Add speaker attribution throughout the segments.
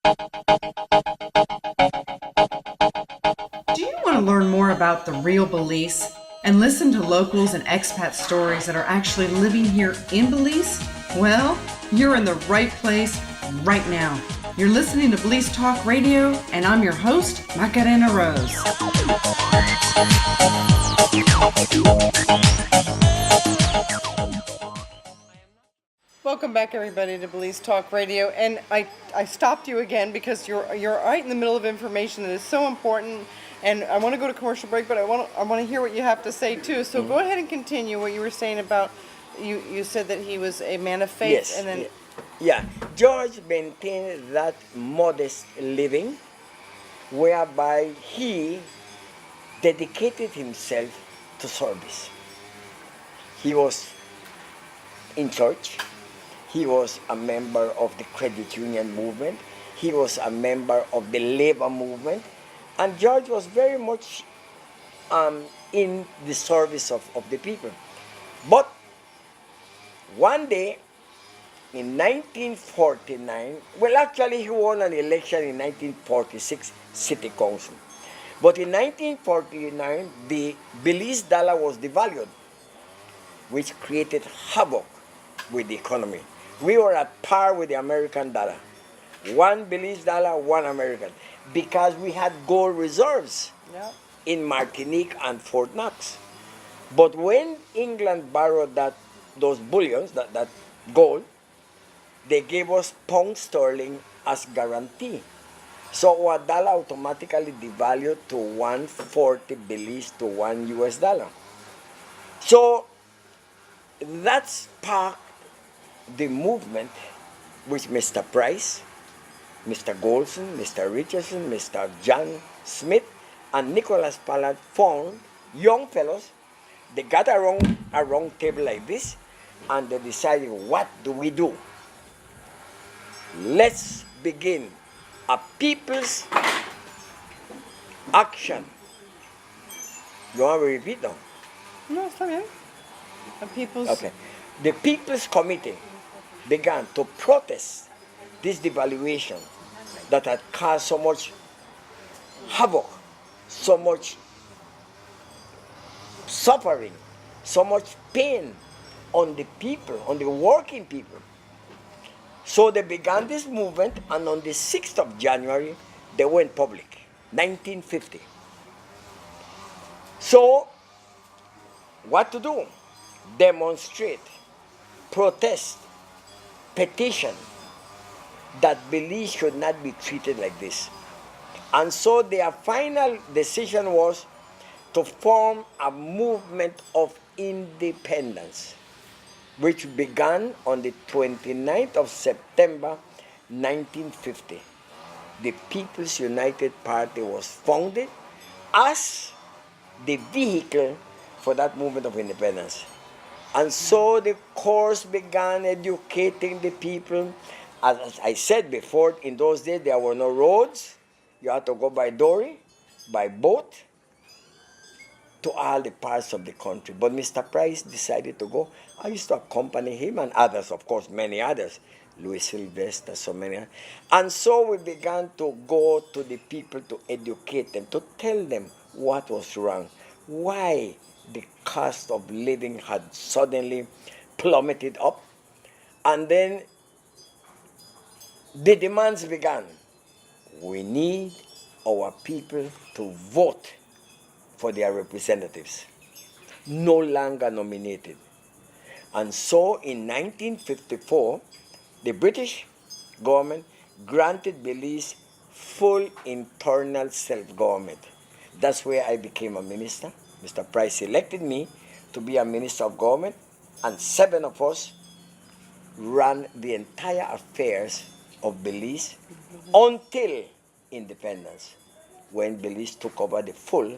Speaker 1: Do you want to learn more about the real Belize and listen to locals and expat stories that are actually living here in Belize? Well, you're in the right place right now. You're listening to Belize Talk Radio, and I'm your host, Macarena Rose. Welcome back, everybody, to Belize Talk Radio. And I stopped you again because you're right in the middle of information that is so important. And I want to go to commercial break, but I want to hear what you have to say too. So go ahead and continue what you were saying about you said that he was a man of faith,
Speaker 2: Yes,
Speaker 1: and then
Speaker 2: yeah. George maintained that modest living whereby he dedicated himself to service. He was in church. He was a member of the credit union movement. He was a member of the labor movement. And George was very much in the service of the people. But one day in 1949, well, actually, he won an election in 1946 city council. But in 1949, the Belize dollar was devalued, which created havoc with the economy. We were at par with the American dollar. One Belize dollar, one American. Because we had gold reserves in Martinique and Fort Knox. But when England borrowed those bullions, that gold, they gave us pound sterling as guarantee. So our dollar automatically devalued to 140 Belize to one US dollar. So that sparked the movement which Mr. Price, Mr. Golson, Mr. Richardson, Mr. John Smith, and Nicholas Pollard found young fellows. They got around a round table like this, and they decided, what do we do? Let's begin a people's action. You want to repeat now?
Speaker 1: no, it's okay. The people's
Speaker 2: Okay. The People's Committee began to protest this devaluation that had caused so much havoc, so much suffering, so much pain on the people, on the working people. So they began this movement, and on the 6th of January, they went public, 1950. So, what to do? Demonstrate, protest, petition that Belize should not be treated like this. And so their final decision was to form a movement of independence, which began on the 29th of September 1950. The People's United Party was founded as the vehicle for that movement of independence. And so the course began educating the people. As I said before, in those days there were no roads. You had to go by dory, by boat, to all the parts of the country. But Mr. Price decided to go. I used to accompany him and others, of course, many others. Louis Sylvester, so many. And so we began to go to the people to educate them, to tell them what was wrong, why the cost of living had suddenly plummeted up. And then the demands began. We need our people to vote for their representatives, no longer nominated. And so in 1954, the British government granted Belize full internal self-government. That's where I became a minister. Mr. Price elected me to be a minister of government, and 7 of us ran the entire affairs of Belize until independence, when Belize took over the full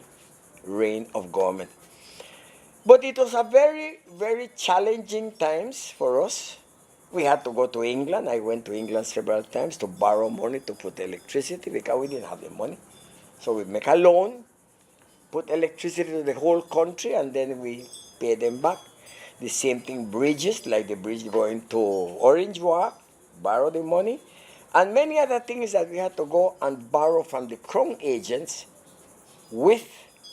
Speaker 2: reign of government. But it was a very, very challenging times for us. We had to go to England. I went to England several times to borrow money to put electricity because we didn't have the money. So we make a loan, put electricity to the whole country, and then we pay them back. The same thing, bridges, like the bridge going to Orange Walk, borrow the money, and many other things that we had to go and borrow from the crown agents with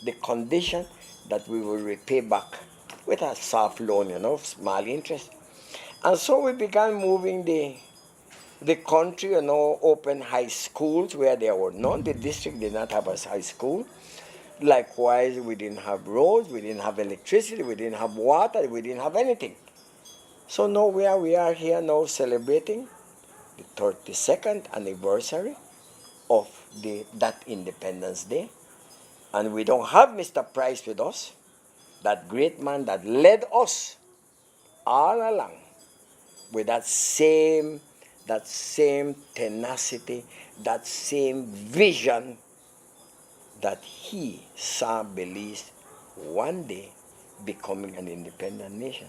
Speaker 2: the condition that we will repay back with a soft loan, small interest. And so we began moving the country, open high schools where there were none. The district did not have a high school. Likewise, we didn't have roads, we didn't have electricity, we didn't have water, we didn't have anything. So now we are here now celebrating the 32nd anniversary of that Independence Day. And we don't have Mr. Price with us, that great man that led us all along with that same tenacity, that same vision that he saw Belize one day becoming an independent nation.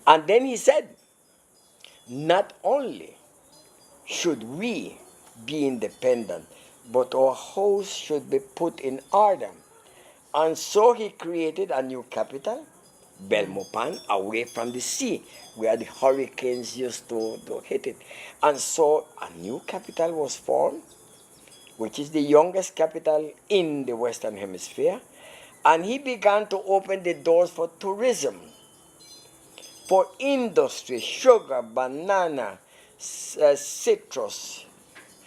Speaker 2: And then he said, not only should we be independent, but our house should be put in order. And so he created a new capital, Belmopan, away from the sea, where the hurricanes used to hit it. And so a new capital was formed, which is the youngest capital in the Western Hemisphere. And he began to open the doors for tourism, for industry, sugar, banana, citrus,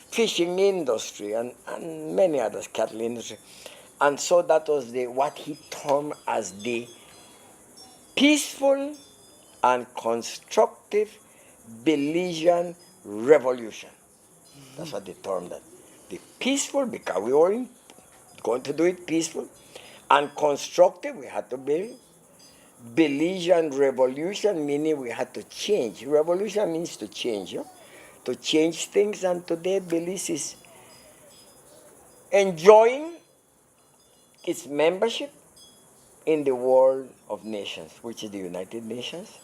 Speaker 2: fishing industry, and many others, cattle industry. And so that was what he termed as the peaceful and constructive Belizean revolution. That's what they termed that. The peaceful, because we were going to do it peaceful, and constructive, we had to build. Belizean revolution, meaning we had to change. Revolution means to change, to change things, and today Belize is enjoying its membership in the World of Nations, which is the United Nations.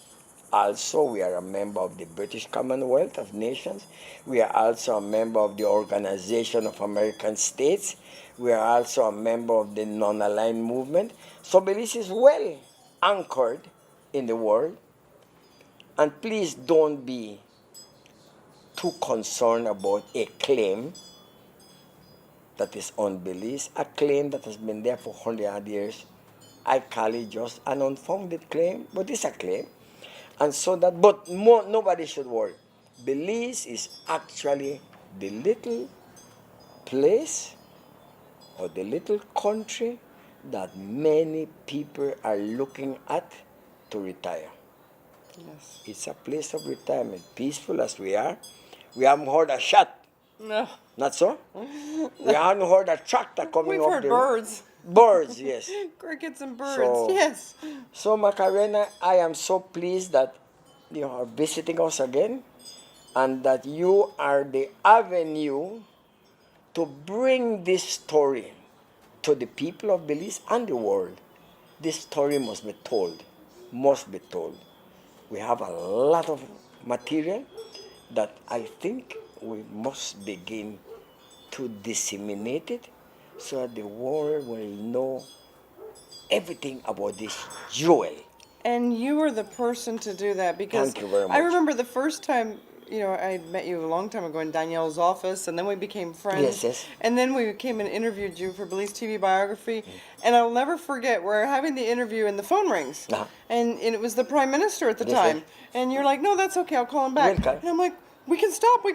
Speaker 2: Also, we are a member of the British Commonwealth of Nations. We are also a member of the Organization of American States. We are also a member of the Non-Aligned Movement. So Belize is well anchored in the world. And please don't be too concerned about a claim that is on Belize, a claim that has been there for 100 years. I call it just an unfounded claim, but it's a claim. And so nobody should worry. Belize is actually the little place or the little country that many people are looking at to retire.
Speaker 1: Yes.
Speaker 2: It's a place of retirement, peaceful as we are. We haven't heard a shot.
Speaker 1: No.
Speaker 2: Not so? We haven't heard a tractor coming
Speaker 1: We've
Speaker 2: up
Speaker 1: heard
Speaker 2: the
Speaker 1: birds.
Speaker 2: Birds, yes.
Speaker 1: Crickets and birds,
Speaker 2: So-
Speaker 1: yes.
Speaker 2: So Macarena, I am so pleased that you are visiting us again and that you are the avenue to bring this story to the people of Belize and the world. This story must be told, must be told. We have a lot of material that I think we must begin to disseminate it so that the world will know everything about this jewel.
Speaker 1: And you were the person to do that because
Speaker 2: Thank you very
Speaker 1: I
Speaker 2: much.
Speaker 1: remember the first time, I met you a long time ago in Danielle's office, and then we became friends.
Speaker 2: Yes, yes.
Speaker 1: And then we came and interviewed you for Belize TV Biography. And I'll never forget, we're having the interview and the phone rings.
Speaker 2: Uh-huh.
Speaker 1: And it was the Prime Minister at the
Speaker 2: Yes,
Speaker 1: time.
Speaker 2: yes.
Speaker 1: And you're like, no, that's okay, I'll call him back.
Speaker 2: Welcome.
Speaker 1: And I'm like, we can stop, you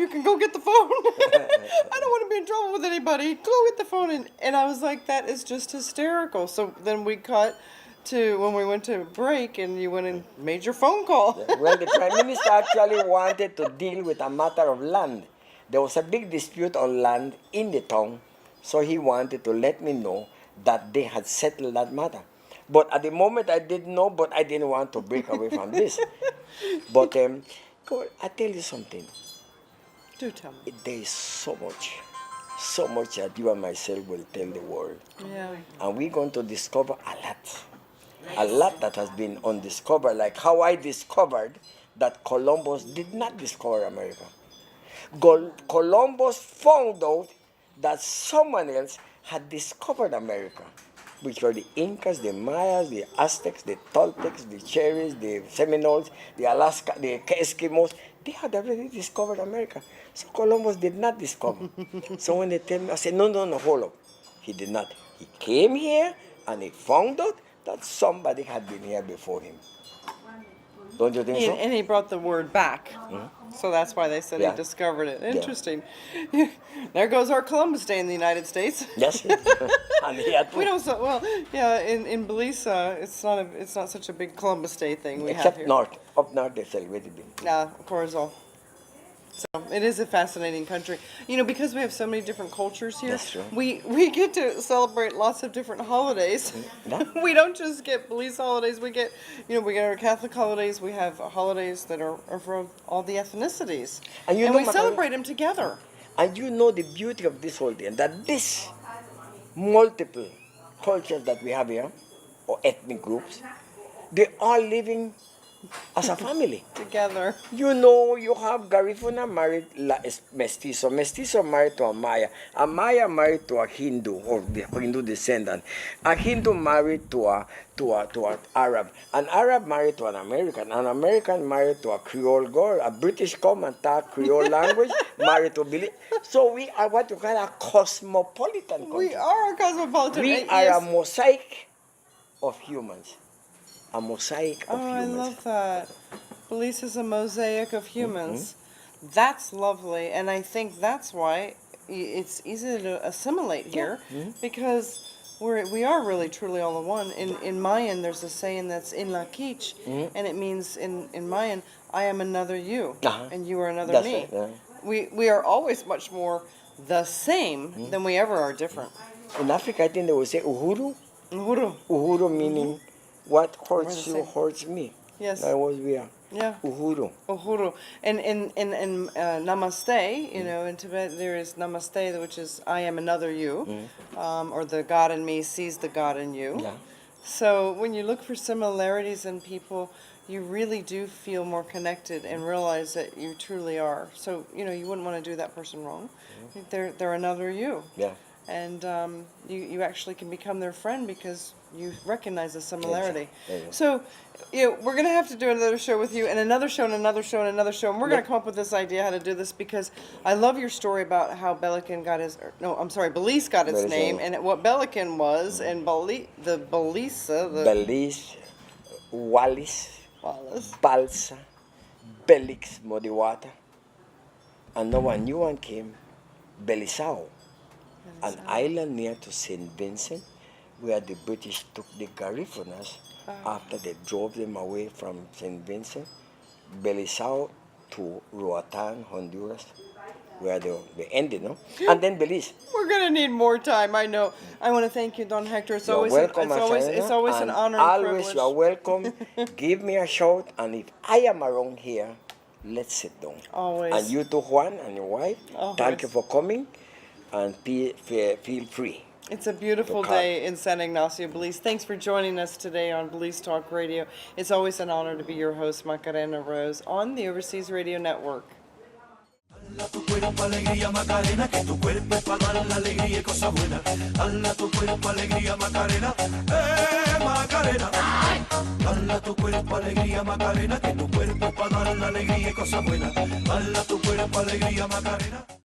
Speaker 1: can go get the phone. I don't want to be in trouble with anybody. Go get the phone. And I was like, that is just hysterical. So then we cut to when we went to break and you went and made your phone call.
Speaker 2: Well, the Prime Minister actually wanted to deal with a matter of land. There was a big dispute on land in the town, so he wanted to let me know that they had settled that matter. But at the moment I didn't know, but I didn't want to break away from this. But God, I tell you something.
Speaker 1: Do tell me.
Speaker 2: There is so much that you and myself will tell the world.
Speaker 1: Yeah.
Speaker 2: And we're going to discover a lot that has been undiscovered, like how I discovered that Columbus did not discover America. Columbus found out that someone else had discovered America, which were the Incas, the Mayas, the Aztecs, the Toltecs, the Cherries, the Seminoles, the Alaska, the Eskimos. They had already discovered America. So Columbus did not discover. So when they tell me, I say, no, no, no, hold up. He did not. He came here and he found out that somebody had been here before him. Don't you think so?
Speaker 1: And he brought the word back. So that's why they said
Speaker 2: Yeah.
Speaker 1: he discovered it. Interesting. There goes our Columbus Day in the United States.
Speaker 2: Yes. And he had to,
Speaker 1: We don't well, yeah. In Belize, it's not such a big Columbus Day thing we have
Speaker 2: except
Speaker 1: here.
Speaker 2: north. Up north they celebrated it.
Speaker 1: Of course, all. So it is a fascinating country. You know, because we have so many different cultures here.
Speaker 2: That's true.
Speaker 1: We get to celebrate lots of different holidays.
Speaker 2: Yeah.
Speaker 1: We don't just get Belize holidays. We get our Catholic holidays. We have holidays that are for all the ethnicities,
Speaker 2: And you know,
Speaker 1: we
Speaker 2: Macarena,
Speaker 1: celebrate them together.
Speaker 2: And you know the beauty of this whole thing, that this multiple cultures that we have here, or ethnic groups, they are living as a family.
Speaker 1: Together.
Speaker 2: You know, you have Garifuna married mestizo. Mestizo married to a Maya. A Maya married to a Hindu, or the Hindu descendant. A Hindu married to an Arab. An Arab married to an American. An American married to a Creole girl. A British come and talk Creole language, married to a Belize. So we are what you call a cosmopolitan country.
Speaker 1: We are a cosmopolitan.
Speaker 2: We
Speaker 1: Yes.
Speaker 2: are a mosaic of humans. A mosaic of
Speaker 1: Oh,
Speaker 2: humans.
Speaker 1: I love that. Belize is a mosaic of humans. That's lovely, and I think that's why it's easy to assimilate here, because we are really truly all in one. In Mayan, there's a saying that's in La Kich, and it means in Mayan, I am another you, and you are another
Speaker 2: That's
Speaker 1: me.
Speaker 2: right, yeah.
Speaker 1: We are always much more the same than we ever are different.
Speaker 2: In Africa, I think they would say uhuru.
Speaker 1: Uhuru.
Speaker 2: Uhuru meaning what hurts
Speaker 1: the
Speaker 2: you
Speaker 1: same.
Speaker 2: hurts me.
Speaker 1: Yes.
Speaker 2: That was we are.
Speaker 1: Yeah.
Speaker 2: Uhuru.
Speaker 1: Uhuru. And namaste, you know, in Tibet there is namaste, which is I am another you, or the God in me sees the God in you.
Speaker 2: Yeah.
Speaker 1: So when you look for similarities in people, you really do feel more connected and realize that you truly are. So, you know, you wouldn't want to do that person wrong. They're another you.
Speaker 2: Yeah.
Speaker 1: And you actually can become their friend because you recognize the similarity.
Speaker 2: There you go.
Speaker 1: So, you know, we're going to have to do another show with you, and another show, and another show, and another show, and we're going to come up with this idea how to do this, because I love your story about how Belize got its
Speaker 2: Belize,
Speaker 1: name,
Speaker 2: yeah.
Speaker 1: and what Belican was, and Belize,
Speaker 2: Belize, Wallis,
Speaker 1: Wallace.
Speaker 2: Balsa, Belix Modiwata. And now a new one came, Belisao, an island near to St. Vincent, where the British took the Garifunas after they drove them away from St. Vincent, Belisao to Roatan, Honduras, where they ended, no? And then Belize.
Speaker 1: We're going to need more time, I know. I want to thank you, Don Hector. It's
Speaker 2: You're
Speaker 1: always
Speaker 2: welcome,
Speaker 1: it's always an
Speaker 2: and
Speaker 1: honor and
Speaker 2: always
Speaker 1: privilege.
Speaker 2: you are welcome. Give me a shout, and if I am around here, let's sit down.
Speaker 1: Always.
Speaker 2: And you too, Juan, and your wife,
Speaker 1: Always.
Speaker 2: thank you for coming, and feel free.
Speaker 1: It's a beautiful
Speaker 2: To come.
Speaker 1: day in San Ignacio, Belize. Thanks for joining us today on Belize Talk Radio. It's always an honor to be your host, Macarena Rose, on the Overseas Radio Network.
Speaker 3: Dala tu cuerpo alegría Macarena, que tu cuerpo es para dar la alegría y cosa buena. Dala tu cuerpo alegría Macarena, Macarena. Dala tu cuerpo alegría Macarena, que tu cuerpo es para dar la alegría y cosa buena. Dala tu cuerpo alegría Macarena.